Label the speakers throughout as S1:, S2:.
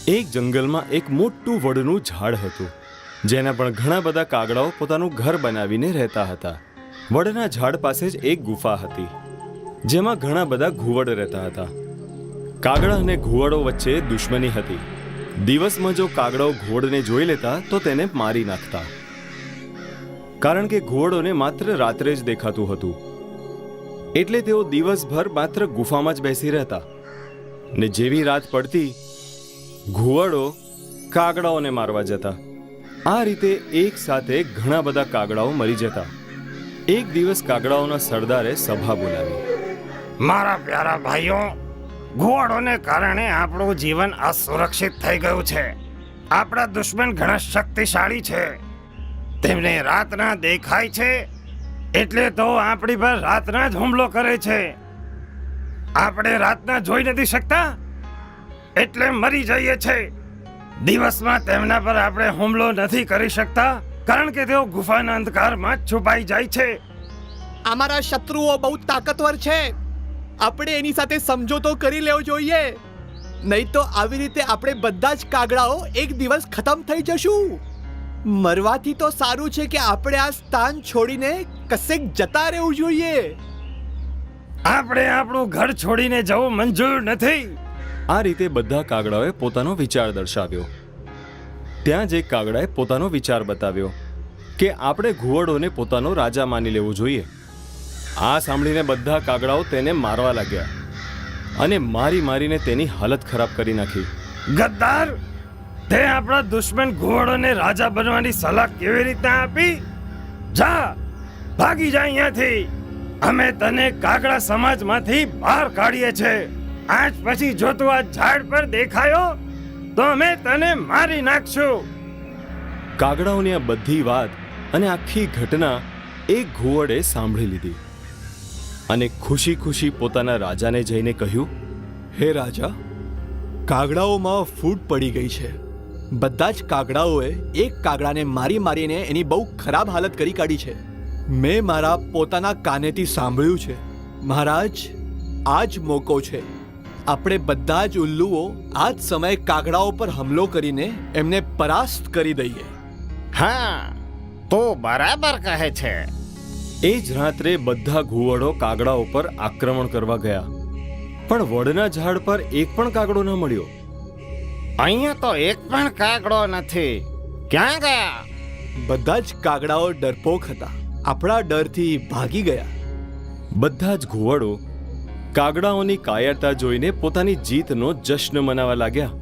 S1: એક જંગલમાં એક મોટું વડનું ઝાડ હતું, જેના પણ ઘણા બધા કાગડાઓ પોતાનું ઘર બનાવીને રહેતા હતા. વડના ઝાડ પાસે જ એક ગુફા હતી, જેમાં ઘણા બધા ઘુવડ રહેતા હતા. કાગડા અને ઘુવડો વચ્ચે દુશ્મની હતી. દિવસમાં જો કાગડાઓ ઘુવડને જોઈ લેતા તો તેને મારી નાખતા, કારણ કે ઘુવડોને માત્ર રાત્રે જ દેખાતું હતું. એટલે તેઓ દિવસભર માત્ર ગુફામાં જ બેસી રહેતા, ને જેવી રાત પડતી ઘુવડો કાગડાઓને મારવા જતા. આ રીતે એક સાથે ઘણા બધા કાગડાઓ મરી જતા. એક દિવસ કાગડાઓના સરદારે સભા બોલાવી.
S2: મારા પ્યારા ભાઈઓ, ઘુવડોને કારણે આપણું જીવન અસુરક્ષિત થઈ ગયું છે. આપણા દુશ્મન ઘણા શક્તિશાળી છે. તેમને રાતના દેખાય છે, એટલે તો આપણી પર રાતના જ હુમલો કરે છે. આપણે રાતના જોઈ નથી શકતા, એટલે મરી જઈએ છે. દિવસમાં તેમના પર આપણે હુમલો નથી કરી શકતા, કારણ કે તેઓ ગુફાના અંધકારમાં જ છુપાઈ જાય છે.
S3: અમારા શત્રુઓ બહુ તાકાતવર છે. આપણે એની સાથે સમજોતો કરી લેવો જોઈએ, નહીં તો આવી રીતે આપણે બધા જ કાગડાઓ એક દિવસ ખતમ થઈ જશું. મરવાથી તો સારું છે કે આપણે આ સ્થાન છોડીને કશેક જતા રહેવું જોઈએ.
S2: આપણે આપણું ઘર છોડીને જવું મંજૂર નથી.
S1: આ રીતે બધા કાગડાઓએ પોતાનો વિચાર દર્શાવ્યો. ત્યાં જ એક કાગડાએ પોતાનો વિચાર બતાવ્યો કે આપણે ઘુવડોને પોતાનો રાજા માની લેવો જોઈએ. આ સાંભળીને બધા કાગડાઓ તેને મારવા લાગ્યા અને મારી મારીને તેની હાલત ખરાબ કરી નાખી.
S2: ગદ્દાર, તે આપણા દુશ્મન ઘુવડોને રાજા બનવાની સલાહ કેવી રીતના આપી? જા, ભાગી જા અહીંયાથી. અમે તને કાગડા સમાજમાંથી બહાર કાઢીએ છે. આજ પછી જો તું આ ઝાડ પર દેખાયો તો અમે તને મારી નાખશું.
S1: કાગડાઓની આ બધી વાત અને આખી ઘટના એક ઘુવડે સાંભળી લીધી અને ખુશી ખુશી પોતાના રાજાને જઈને કહ્યું,
S3: હે રાજા, કાગડાઓમાં ફૂટ પડી ગઈ છે. બધા જ કાગડાઓએ એક કાગડાને મારી મારીને એની બહુ ખરાબ હાલત કરી કાઢી છે. મેં મારા પોતાના કાનેથી સાંભળ્યું છે. મહારાજ, આ જ મોકો છે. આપણે બધા જ ઉલ્લુઓ આ જ સમયે કાગડાઓ પર હુમલો કરીને એમને પરાસ્ત કરી દઈએ.
S2: હા, તો બરાબર કહે છે.
S1: એ જ રાત્રે બધા ઘુવડો કાગડાઓ પર આક્રમણ કરવા ગયા, પણ વડના ઝાડ પર એક પણ કાગડો ન મળ્યો.
S2: અહીંયા તો એક પણ કાગડો નથી. ક્યાં ગયા?
S3: બધા જ કાગડાઓ ડરપોક હતા. આપણા ડરથી ભાગી ગયા.
S1: બધા જ ઘુવડો કાગડાઓની કાયરતા જોઈને પોતાની જીતનો જશ્ન મનાવવા લાગ્યા.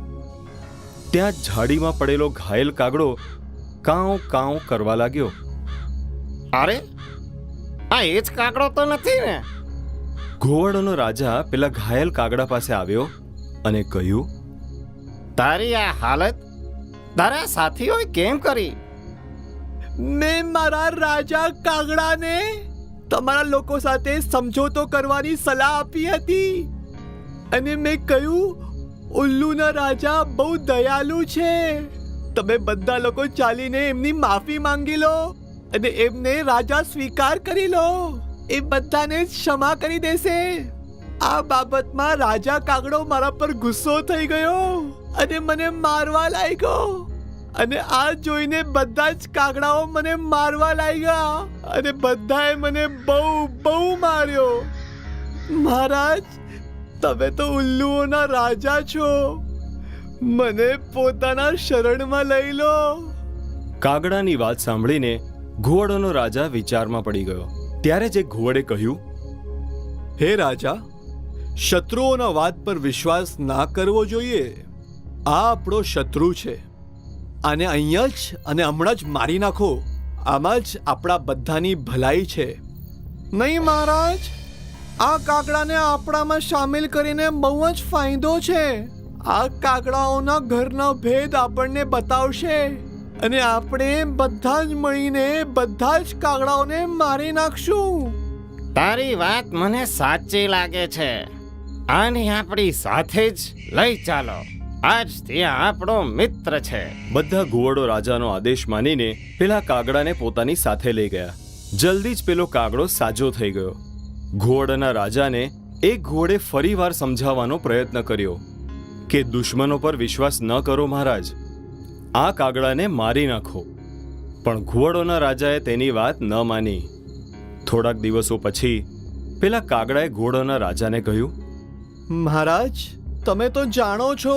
S1: ત્યાં જ ઝાડીમાં પડેલો ઘાયલ કાગડો કાઉ કાઉ કરવા લાગ્યો.
S2: અરે, આ એ જ કાગડો તો નથી ને?
S1: ઘુવડોનો રાજા પેલા ઘાયલ કાગડા પાસે આવ્યો અને કહ્યું,
S2: તારી આ હાલત તારા સાથીઓએ કેમ કરી?
S3: મેં મારા રાજા કાગડાને તમારા લોકો સાથે સમજોતો કરવાની સલાહ આપી હતી અને મેં કહ્યું, ઉલ્લુના રાજા બહુ દયાળુ છે. તમે બધા લોકો ચાલીને એમની માફી માંગી લો અને એમને રાજા સ્વીકાર કરી લો. એ બધાને ક્ષમા કરી દેશે. આ બાબતમાં રાજા કાગડો મારા પર ગુસ્સો થઈ ગયો અને મને મારવા લાગ્યો. અને આ જોઈને બધા જ કાગડાઓ મને મારવા લાગ્યા અને બધાએ મને બહુ બહુ માર્યો. મહારાજ, તમે તો ઉલ્લુઓના રાજા છો. મને પોતાના શરણમાં લઈ લો.
S1: કાગડાની વાત સાંભળીને ઘુવડોનો રાજા વિચારમાં પડી ગયો. ત્યારે જ એક ઘુવડે કહ્યું,
S3: હે રાજા, શત્રુઓના વાત પર વિશ્વાસ ના કરવો જોઈએ. આ આપણો શત્રુ છે. આને અહીંયા જ અને હમણાં જ મારી નાખો. આમાં જ આપણા બધાની ભલાઈ છે. નહીં મહારાજ, આ કાગડાને આપણામાં સામેલ કરીને બહુ જ ફાયદો છે. આ કાગડાઓના ઘરનો ભેદ આપણને બતાવશે અને આપણે બધા જ મળીને બધા જ કાગડાઓને મારી નાખશું.
S2: તારી વાત મને સાચી લાગે છે. આને આપણી સાથે જ લઈ ચાલો. આજથી આ આપણો મિત્ર છે.
S1: બધા ઘુવડો રાજાનો આદેશ માનીને પેલા કાગડાને પોતાની સાથે લઈ ગયા. જલ્દી જ પેલો કાગડો સાજો થઈ ગયો. ઘુવડના રાજાને એક ઘુવડે ફરીવાર સમજાવવાનો પ્રયત્ન કર્યો કે દુશ્મનો પર વિશ્વાસ ન કરો મહારાજ, આ કાગડાને મારી નાખો. પણ ઘુવડોના રાજાએ તેની વાત ન માની. થોડાક દિવસો પછી પેલા કાગડાએ ઘોડોના રાજાને કહ્યું,
S3: મહારાજ, તમે તો જાણો છો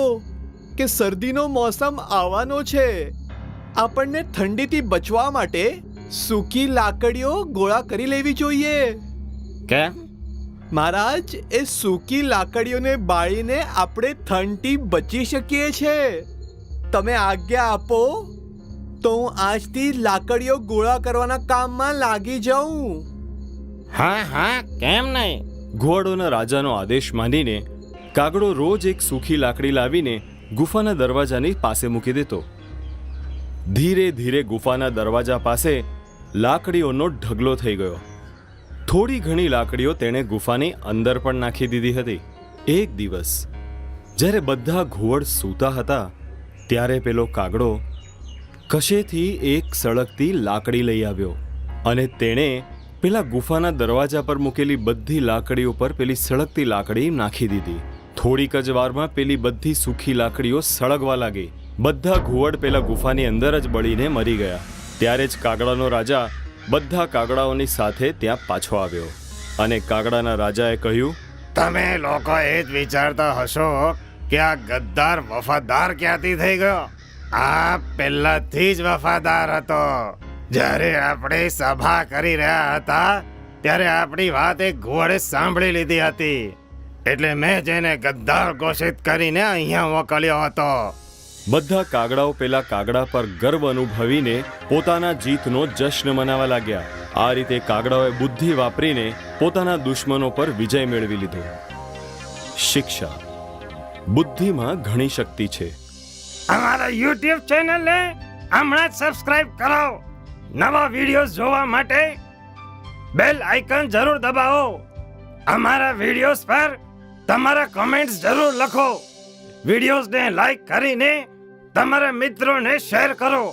S3: કે શરદીનો મોસમ આવવાનો છે. આપણને ઠંડીથી બચવા માટે સૂકી લાકડીઓ ગોળા કરી લેવી જોઈએ.
S2: કેમ?
S3: મહારાજ, એ સૂકી લાકડીઓને બાળીને આપણે ઠંડથી બચી શકીએ છીએ. તમે આજ્ઞા આપો તો હું આજથી લાકડીઓ ગોળા કરવાના કામમાં લાગી જાઉં.
S2: હા હા, કેમ નહીં?
S1: ઘુવડોના રાજાનો આદેશ માનીને કાગડો રોજ એક સૂકી લાકડી લાવીને ગુફાના દરવાજાની પાસે મૂકી દેતો. ધીરે ધીરે ગુફાના દરવાજા પાસે લાકડીઓનો ઢગલો થઈ ગયો. થોડી ઘણી લાકડીઓ તેણે ગુફાની અંદર પણ નાખી દીધી હતી. એક દિવસ જ્યારે બધા ઘુવડ સૂતા હતા ત્યારે પેલો કાગડો કશેથી એક સળગતી લાકડી લઈ આવ્યો અને તેણે પેલા ગુફાના દરવાજા પર મૂકેલી બધી લાકડીઓ પર પેલી સળગતી લાકડી નાખી દીધી. થોડીક જ વારમાં પેલી બધી સૂકી લાકડીઓ સળગવા લાગી. બધા ઘુવડ પેલા ગુફાની અંદર જ બળીને મરી ગયા. ત્યારે જ કાગડાનો રાજા બધા કાગડાઓની સાથે ત્યાં પાછો આવ્યો અને કાગડાના રાજાએ કહ્યું,
S2: તમે લોકો એ જ વિચારતા હશો કે આ ગદ્દાર વફાદાર ક્યાંથી થઈ ગયો? આ પહેલાથી જ વફાદાર હતો. જ્યારે આપણે સભા કરી રહ્યા હતા ત્યારે આપણી વાત એક ઘુવડે સાંભળી લીધી હતી, એટલે મેં જેને ગદ્દાર ઘોષિત કરીને અહીંયા મોકલ્યો હતો.
S1: બધા કાગડાઓ પેલા કાગડા પર ગર્વ અનુભવીને પોતાના જીતનો જશ્ન મનાવવા લાગ્યા. આ રીતે કાગડાઓએ બુદ્ધિ વાપરીને પોતાના દુશ્મનો પર વિજય મેળવી લીધો. શિક્ષા: બુદ્ધિમાં ઘણી શક્તિ છે.
S2: અમારા YouTube ચેનલને હમણાં જ સબસ્ક્રાઇબ કરો. નવા વિડીયોઝ જોવા માટે બેલ આઇકન જરૂર દબાવો. અમારા વિડીયોઝ પર તમારા કમેન્ટ્સ જરૂર લખો. વિડીયોઝને લાઈક કરીને તમારા મિત્રોને શેર કરો.